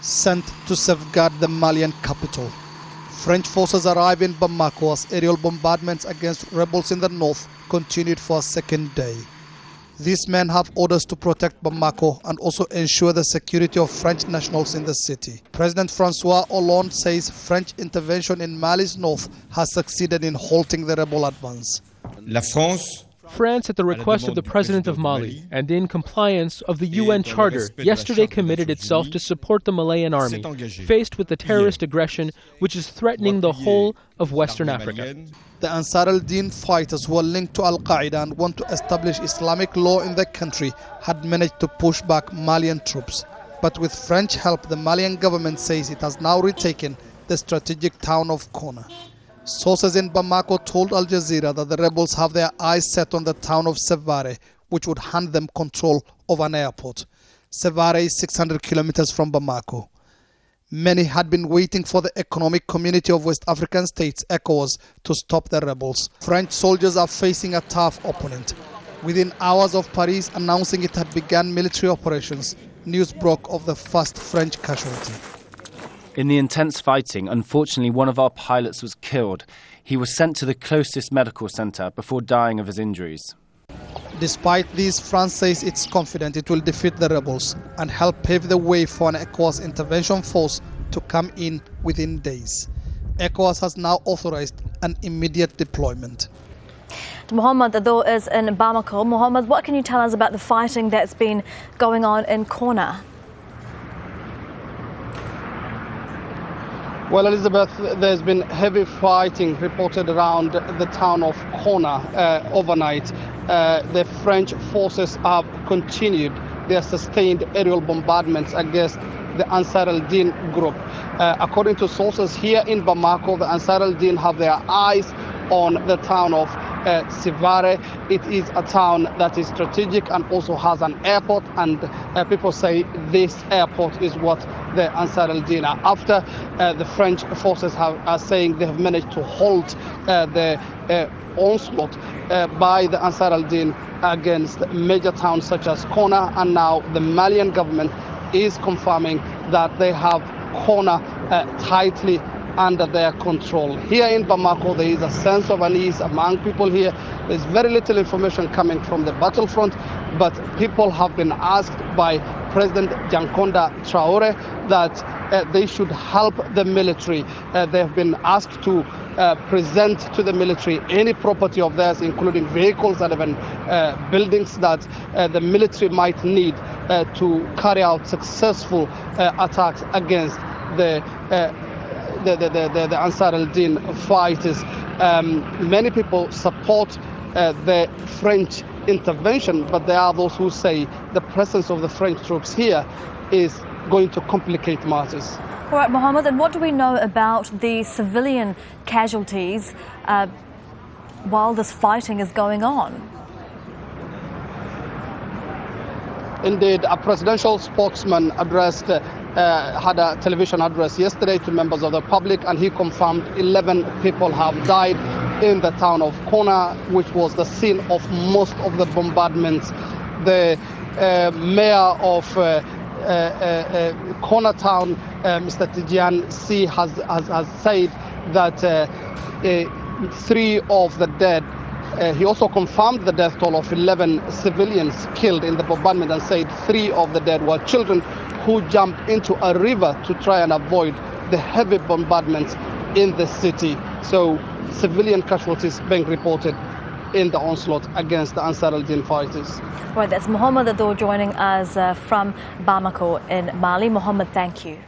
sent to safeguard the Malian capital. French forces arrive in Bamako as aerial bombardments against rebels in the north continued for a second day. These men have orders to protect Bamako and also ensure the security of French nationals in the city. President François Hollande says French intervention in Mali's north has succeeded in halting the rebel advance. France, at the request of the President of Mali and in compliance of the UN Charter, yesterday committed itself to support the Malian army, faced with the terrorist aggression which is threatening the whole of Western Africa. The Ansar al-Din fighters who are linked to Al-Qaeda and want to establish Islamic law in the country had managed to push back Malian troops. But with French help, the Malian government says it has now retaken the strategic town of Kona. Sources in Bamako told Al Jazeera that the rebels have their eyes set on the town of Sevare, which would hand them control of an airport. Sevare is 600 kilometers from Bamako. Many had been waiting for the Economic Community of West African States, ECOWAS, to stop the rebels. French soldiers are facing a tough opponent. Within hours of Paris announcing it had begun military operations, news broke of the first French casualty. In the intense fighting, unfortunately, one of our pilots was killed. He was sent to the closest medical centre before dying of his injuries. Despite this, France says it's confident it will defeat the rebels and help pave the way for an ECOWAS intervention force to come in within days. ECOWAS has now authorized an immediate deployment. Mohamed, Adow is in Bamako. Mohamed, what can you tell us about the fighting that's been going on in Kona? Well, Elizabeth, there's been heavy fighting reported around the town of Kona overnight. The French forces have continued their sustained aerial bombardments against the Ansar al-Din group. According to sources here in Bamako, the Ansar al-Din have their eyes on the town of Sevare. It is a town that is strategic and also has an airport, and people say this airport is what the Ansar al-Din are after. The French forces are saying they have managed to halt the onslaught by the Ansar al-Din against major towns such as Kona, and now the Malian government is confirming that they have Kona tightly under their control. Here in Bamako, there is a sense of unease among people here. There's very little information coming from the battlefront, but people have been asked by President Jankonda Traore that they should help the military. They have been asked to present to the military any property of theirs, including vehicles and even buildings that the military might need to carry out successful attacks against the Ansar al-Din fighters. Many people support the French intervention, but there are those who say the presence of the French troops here is going to complicate matters. All right, Mohamed, and what do we know about the civilian casualties while this fighting is going on? Indeed, a presidential spokesman had a television address yesterday to members of the public, and he confirmed 11 people have died in the town of Kona, which was the scene of most of the bombardments. The mayor of Kona town, Mr. Tijan C, has said that 3 of the dead. He also confirmed the death toll of 11 civilians killed in the bombardment and said 3 of the dead were children who jumped into a river to try and avoid the heavy bombardments in the city. So civilian casualties being reported in the onslaught against the Ansar al-Din fighters. Right, that's Mohamed Adow joining us from Bamako in Mali. Mohamed, thank you.